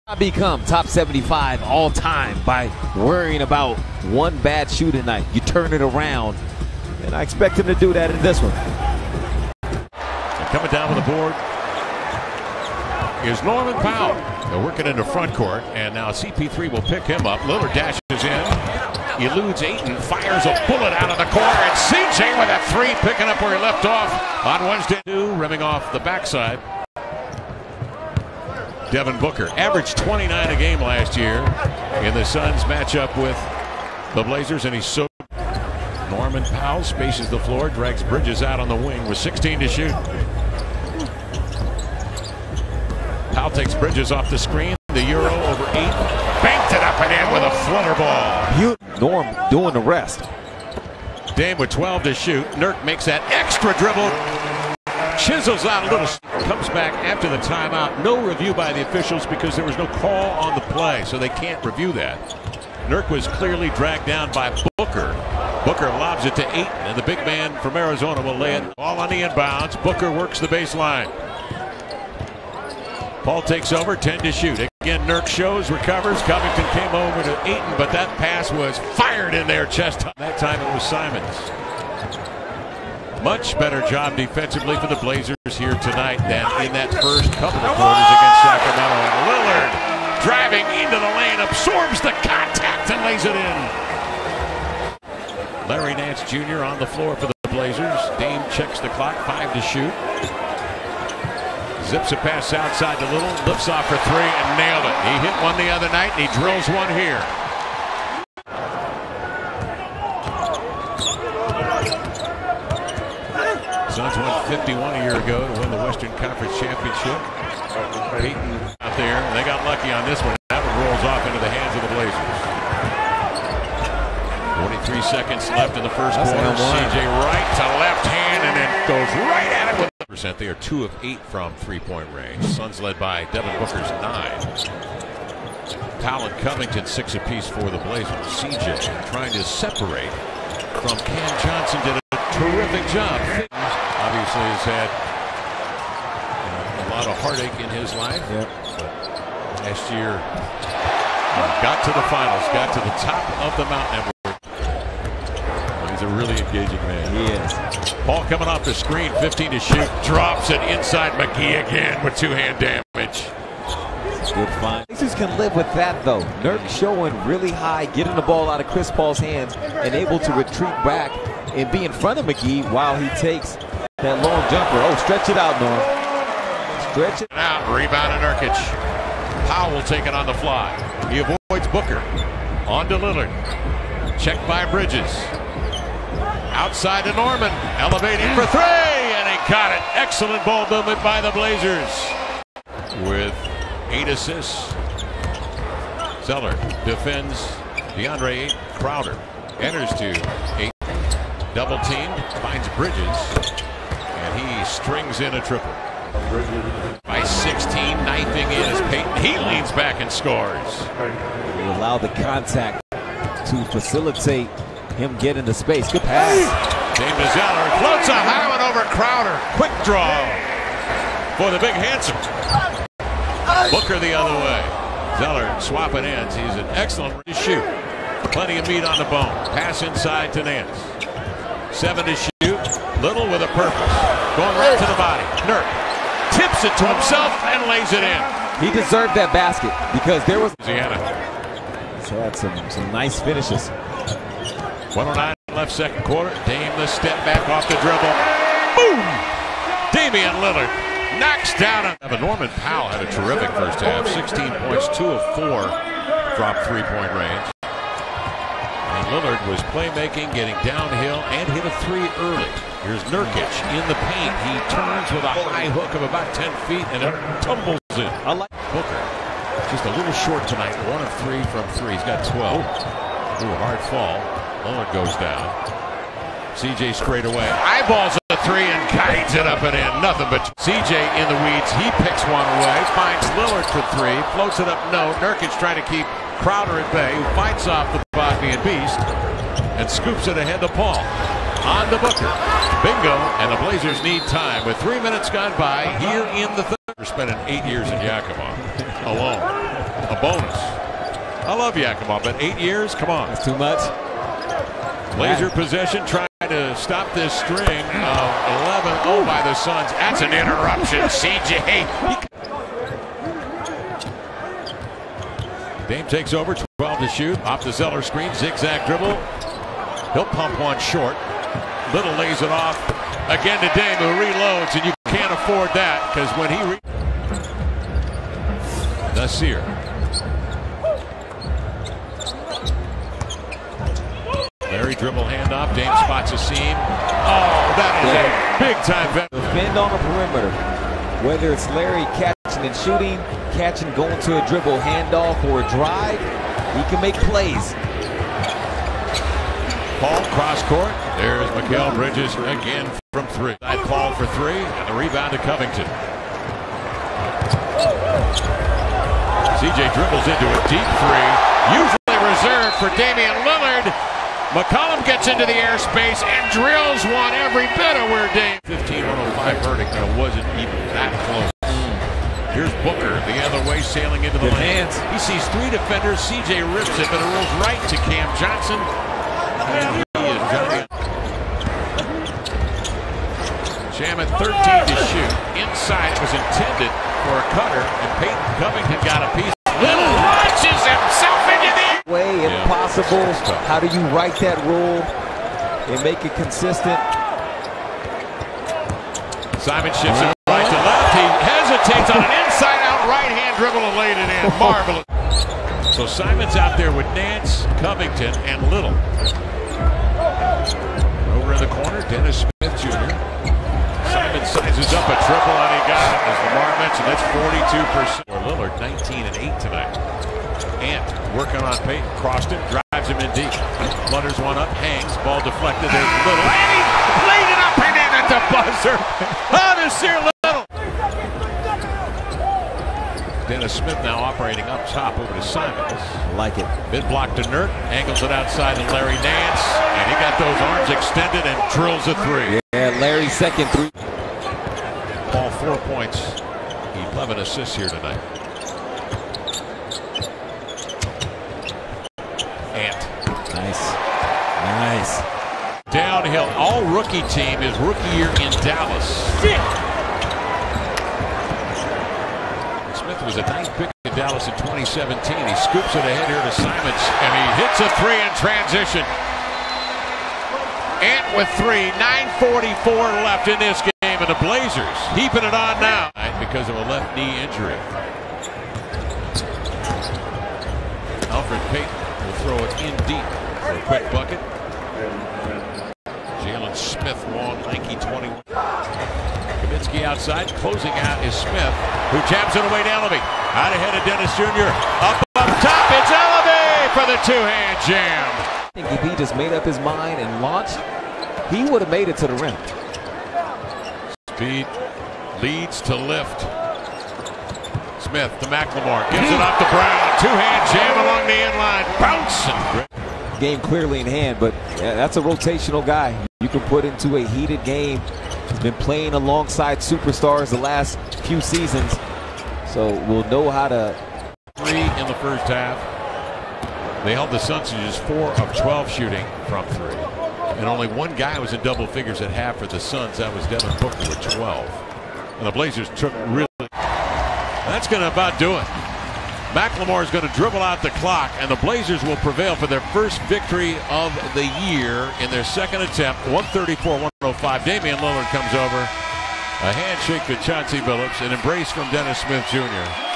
I become top 75 all time by worrying about one bad shooting night. You turn it around, and I expect him to do that in this one. And coming down with the board is Norman Powell. They're working into front court, and now CP3 will pick him up. Lillard dashes in, eludes Ayton, fires a bullet out of the corner, and CJ with a three, picking up where he left off on Wednesday. Rimming off the backside. Devin Booker averaged 29 a game last year in the Suns matchup with the Blazers, and he's so. Norman Powell spaces the floor, drags Bridges out on the wing with 16 to shoot. Powell takes Bridges off the screen. The Euro over 8. Banked it up and in with a flutter ball. Norm doing the rest. Dame with 12 to shoot. Nurk makes that extra dribble. Chisels out a little. Comes back after the timeout. No review by the officials because there was no call on the play, so they can't review that. Nurk was clearly dragged down by Booker. Booker lobs it to Ayton, and the big man from Arizona will lay it all on the inbounds. Booker works the baseline. Paul takes over, 10 to shoot. Again, Nurk shows, recovers. Covington came over to Ayton, but that pass was fired in there chest. That time it was Simons. Much better job defensively for the Blazers here tonight than in that first couple of quarters against Sacramento. And Lillard driving into the lane, absorbs the contact and lays it in. Larry Nance Jr. on the floor for the Blazers. Dame checks the clock, 5 to shoot. Zips a pass outside to Little, lifts off for three and nailed it. He hit one the other night and he drills one here. Suns won 51 a year ago to win the Western Conference Championship. Peyton out there, and they got lucky on this one. That one rolls off into the hands of the Blazers. 43 seconds left in the first quarter. CJ right to left hand and then goes right at it with percent. They are 2 of 8 from three-point range. Suns led by Devin Booker's 9. Powell and Covington 6 apiece for the Blazers. CJ trying to separate from Cam Johnson, did a terrific job. Obviously has had a lot of heartache in his life. But last year got to the finals, got to the top of the mountain. He's a really engaging man. He is. Paul coming off the screen, 15 to shoot, drops it inside McGee again with two-hand damage. Good find. Blazers can live with that though. Nurk showing really high, getting the ball out of Chris Paul's hands and able to retreat back and be in front of McGee while he takes that long jumper. Oh, stretch it out, Norm. Stretch it out. Rebound to Nurkic. Powell will take it on the fly. He avoids Booker. On to Lillard. Checked by Bridges. Outside to Norman. Elevating for three. And he caught it. Excellent ball movement by the Blazers. With 8 assists. Zeller defends DeAndre Crowder. Enters to 8. Double teamed. Finds Bridges. And he strings in a triple. By 16, knifing in as Peyton. He leans back and scores. He allowed the contact to facilitate him getting the space. Good pass. Dame to Zeller. Floats a high one over Crowder. Quick draw for the big handsome. Booker the other way. Zeller swapping ends. He's an excellent shoot. Plenty of meat on the bone. Pass inside to Nance. 7 to shoot. Little with a purpose. Going right to the body. Nurk tips it to himself and lays it in. He deserved that basket because there was. Louisiana. He's had some nice finishes. 109 left second quarter. Dame the step back off the dribble. Boom! Damian Lillard knocks down. Norman Powell had a terrific first half. 16 points, 2 of 4 from three-point range. And Lillard was playmaking, getting downhill, and hit a three early. Here's Nurkic in the paint. He turns with a high hook of about 10 feet and it tumbles in. I like Booker. Just a little short tonight. 1 of 3 from 3. He's got 12. Ooh, hard fall. Lillard goes down. CJ straight away. Eyeballs a three and guides it up and in. Nothing but CJ in the weeds. He picks one away. Finds Lillard for 3. Floats it up. No. Nurkic trying to keep Crowder at bay, who fights off the Bosnian beast and scoops it ahead to Paul. On to Booker. Bingo. And the Blazers need time. With 3 minutes gone by here in the third. We're spending 8 years in Yakima alone. a bonus. I love Yakima, but 8 years? Come on. That's too much. Blazer possession, trying to stop this string of 11-0 by the Suns. That's an interruption. CJ. Dame takes over, 12 to shoot. Off the Zeller screen, zigzag dribble. He'll pump one short. Little lays it off. Again to Dame, who reloads, and you can't afford that because when he Nasir. Larry dribble handoff. Dame spots a seam. Oh, that is a big-time bet. Defend on the perimeter. Whether it's Larry catching and shooting, catching, going to a dribble handoff or a drive, he can make plays. Paul cross court. There's Mikal Bridges again from three. Paul for three, and the rebound to Covington. CJ dribbles into a deep three, usually reserved for Damian Lillard. McCollum gets into the airspace and drills one every bit of where Dame. 15-105 verdict, and it wasn't even that close. Here's Booker the other way, sailing into the lane. He sees three defenders. CJ rips it, but it rolls right to Cam Johnson. And he is Johnny. Shaman 13 to shoot. Inside, it was intended for a cutter, and Peyton Covington got a piece. Little launches himself into the way impossible. How do you write that rule and make it consistent? Simon shifts it right to left. He hesitates on an inside-out right-hand dribble and laid it in. Marvelous. So Simon's out there with Nance, Covington, and Little. Over in the corner, Dennis Smith Jr. Simon sizes up a triple, and he got it. As Lamar mentioned, that's 42%. Lillard, 19 and 8 tonight. Ant working on Peyton. Croston drives him in deep. Flutters one up, hangs, ball deflected. There's Little. And he laid it up and in at the buzzer. Oh, Nasir Little. Dennis Smith now operating up top over to Simons. Like it. Mid block to Nurt. Angles it outside to Larry Nance. And he got those arms extended and drills a three. Yeah, Larry's second three. Paul 4 points. 11 assists here tonight. Ant. Nice. Downhill. All rookie team is rookie year in Dallas. Smith was a ninth pick in Dallas in 2017. He scoops it ahead here to Simons, and he hits a three in transition. Ant with three. 9:44 left in this game, and the Blazers heaping it on now because of a left knee injury. Alfred Payton will throw it in deep for a quick bucket. Jalen Smith, long, lanky 21. Kaminsky outside, closing out is Smith, who jabs it away to Eleby. Out ahead of Dennis Jr. Up top, it's Eleby for the two-hand jam. I think if he just made up his mind and launched, he would have made it to the rim. Speed leads to lift. Smith to McLemore, gives it up to Brown. Two-hand jam along the inline, bouncing. Game clearly in hand, but yeah, that's a rotational guy you can put into a heated game. He's been playing alongside superstars the last few seasons, so we'll know how to. 3 in the first half. They held the Suns to just 4 of 12 shooting from 3. And only one guy was in double figures at half for the Suns. That was Devin Booker with 12. And the Blazers took really. That's going to about do it. McLemore is going to dribble out the clock, and the Blazers will prevail for their first victory of the year in their second attempt. 134-105. Damian Lillard comes over. A handshake to Chauncey Billups. An embrace from Dennis Smith Jr.